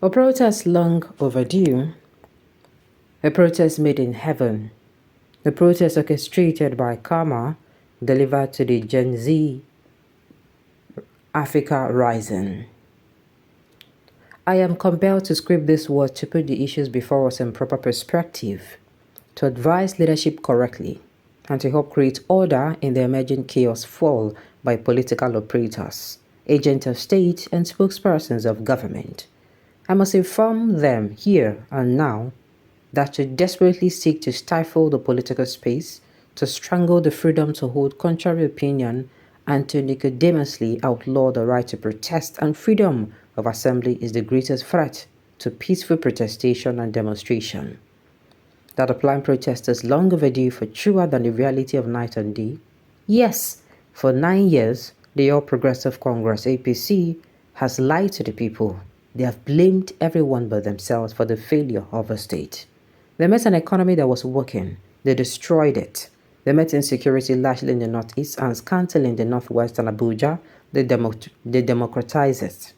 A protest long overdue, a protest made in heaven, a protest orchestrated by karma, delivered to the Gen Z Africa Rising. I am compelled to script this word to put the issues before us in proper perspective, to advise leadership correctly, and to help create order in the emerging chaos fueled by political operators, agents of state, and spokespersons of government. I must inform them here and now that to desperately seek to stifle the political space, to strangle the freedom to hold contrary opinion, and to nicodemously outlaw the right to protest and freedom of assembly is the greatest threat to peaceful protestation and demonstration. That the planned protest is long overdue for truer than the reality of night and day. Yes, for 9 years, the All Progressive Congress APC has lied to the people. They have blamed everyone but themselves for the failure of the state. They met an economy that was working. They destroyed it. They met insecurity largely in the northeast and scantily in the northwest and Abuja. They democratized it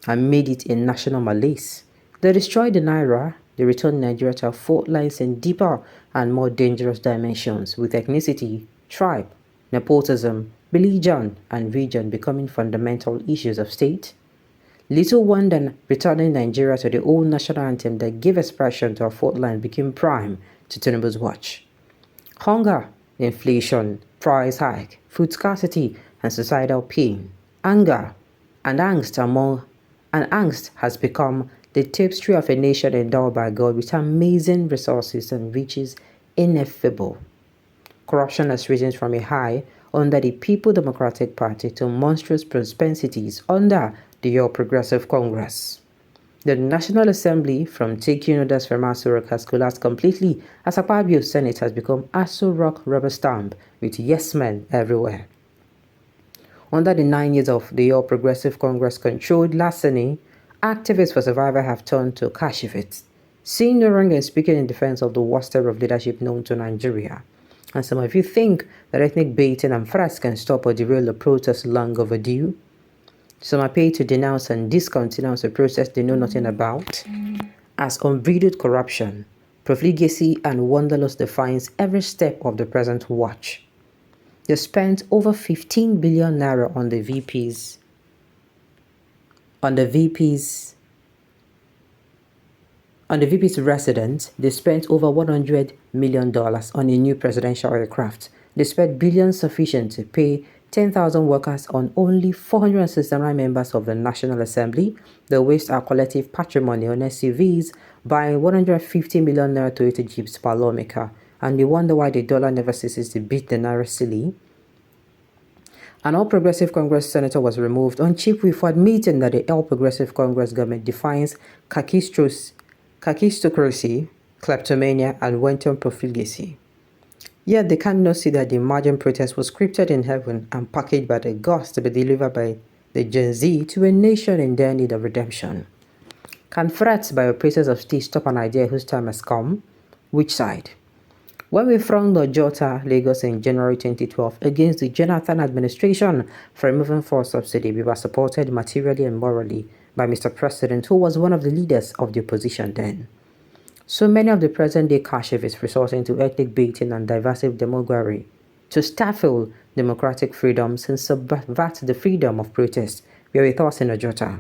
and made it a national malaise. They destroyed the naira. They returned Nigeria to fault lines in deeper and more dangerous dimensions, with ethnicity, tribe, nepotism, religion, and region becoming fundamental issues of state. Little wonder returning Nigeria to the old national anthem that gave expression to our fault line became prime to Tinubu's watch. Hunger, inflation, price hike, food scarcity, and societal pain, anger, and angst has become the tapestry of a nation endowed by God with amazing resources and riches ineffable. Corruption has risen from a high under the People Democratic Party to monstrous propensities under the All Progressive Congress. The National Assembly, from taking orders from Aso Rock, has collapsed completely as Akpabio's Senate has become Aso Rock rubber stamp with yes men everywhere. Under the 9 years of the All Progressive Congress controlled larceny, activists for survival have turned to Kashifit, seeing no wrong and speaking in defense of the worst type of leadership known to Nigeria. And some of you think that ethnic baiting and threats can stop or derail the protest long overdue. Some are paid to denounce and discountenance a process they know nothing about, as unbridled corruption, profligacy, and wanderlust defines every step of the present watch. They spent over 15 billion naira on the VP's residence. They spent over $100 million on a new presidential aircraft. They spent billions sufficient to pay 10,000 workers on only 469 members of the National Assembly. They waste our collective patrimony on SUVs, buying 150 million naira Toyota Jeeps per lawmaker, and we wonder why the dollar never ceases to beat the naira silly. An All Progressive Congress senator was removed on cheap whiff for admitting that the All Progressive Congress government defines kakistocracy, kleptomania, and wanton profligacy. Yet they cannot see that the emergent protest was scripted in heaven and packaged by the gods to be delivered by the Gen Z to a nation in dire need of redemption. Can threats by operators of state stop an idea whose time has come? Which side? When we thronged Ojota, Lagos in January 2012 against the Jonathan administration for removing fuel subsidy, we were supported materially and morally by Mr. President, who was one of the leaders of the opposition then. So many of the present-day Kashifis resorting to ethnic baiting and divisive demagoguery to stifle democratic freedoms and subvert the freedom of protest were with us in Ojota.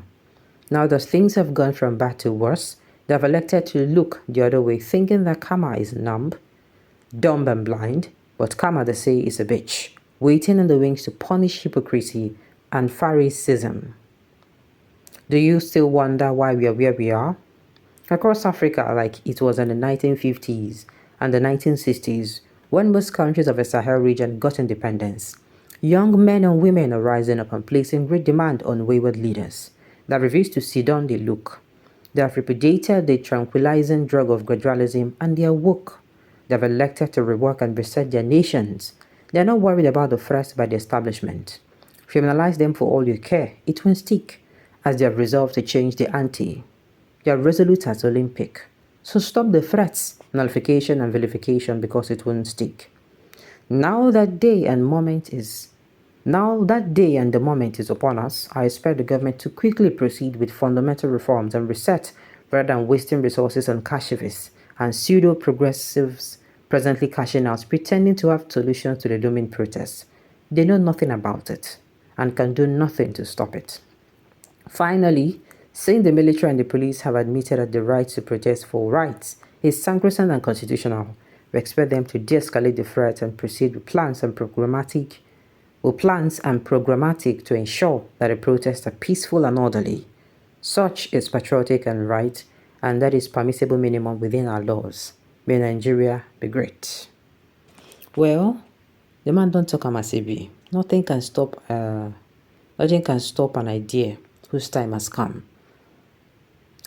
Now that things have gone from bad to worse, they have elected to look the other way, thinking that karma is numb, dumb and blind, but karma, they say, is a bitch, waiting in the wings to punish hypocrisy and Phariseeism. Do you still wonder why we are where we are? Across Africa, like it was in the 1950s and the 1960s, when most countries of the Sahel region got independence, young men and women are rising up and placing great demand on wayward leaders that refuse to sit down they look. They have repudiated the tranquilizing drug of gradualism and they are woke. They have elected to rework and reset their nations. They are not worried about the threats by the establishment. Criminalize them for all you care, it won't stick, as they have resolved to change the ante. They are resolute as Olympic. So stop the threats, nullification and vilification because it won't stick. Now that day and the moment is upon us, I expect the government to quickly proceed with fundamental reforms and reset rather than wasting resources on cashivists and pseudo-progressives presently cashing out, pretending to have solutions to the looming protests. They know nothing about it and can do nothing to stop it. Finally, saying the military and the police have admitted that the right to protest for rights is sacrosanct and constitutional, we expect them to de-escalate the threat and proceed with plans and programmatic to ensure that the protests are peaceful and orderly. Such is patriotic and right, and that is permissible minimum within our laws. May Nigeria be great. Well, the man don't talk amasebi. Nothing can stop an idea whose time has come.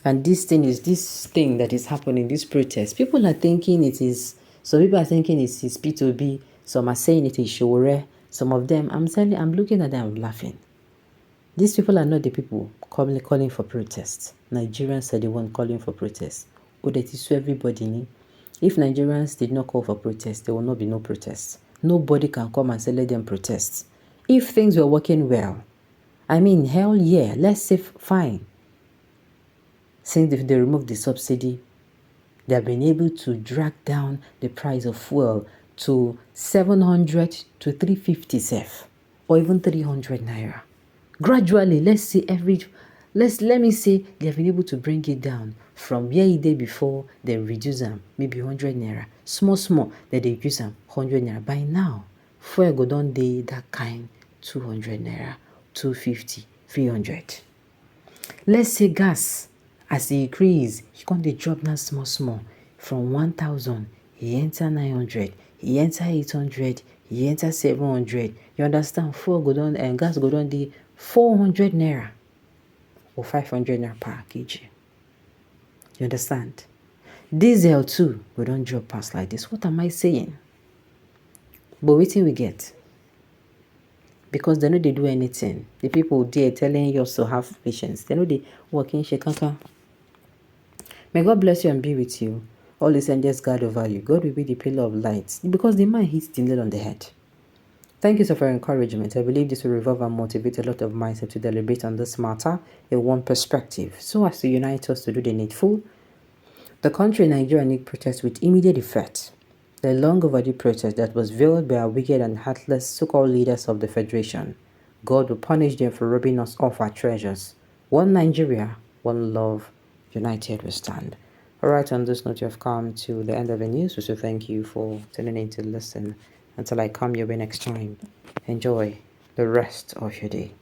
And this thing that is happening, this protest, people are thinking it is, some people are thinking it is P2B, some are saying it is Shore, some of them, I'm looking at them, I'm laughing. These people are not the people calling for protests. Nigerians are the one calling for protests. Everybody. If Nigerians did not call for protests, there will not be no protests. Nobody can come and say let them protest. If things were working well, hell yeah, let's say fine. Since if they removed the subsidy, they have been able to drag down the price of fuel to 700 to 350 sef, or even 300 naira. Gradually, let me say they have been able to bring it down from where it did before. They reduce them maybe 100 naira, small, then they reduce them 100 naira. By now, fuel go down dey that kind 200 naira, 250, 300. Let's say gas, as e increase, e come dey drop now small from 1,000, e enter 900, e enter 800, e enter 700. You understand? Fuel go down and gas go down dey 400 naira or 500 naira per kg. You understand? Diesel too go don drop pass like this. What am I saying? But wetin we get? Because they know they do anything. The people there telling you to have patience. They know they work in Shekanka. May God bless you and be with you. All these angels guard over you. God will be the pillar of light. Because the man hits the nail on the head. Thank you so for your encouragement. I believe this will revolve and motivate a lot of minds to deliberate on this matter in one perspective, so as to unite us to do the needful. The country Nigeria need protest with immediate effect. The long overdue protest that was veiled by our wicked and heartless so-called leaders of the Federation. God will punish them for robbing us of our treasures. One Nigeria, one love, united we stand. Alright, on this note, you have come to the end of the news. So thank you for tuning in to listen. Until I come your way next time, enjoy the rest of your day.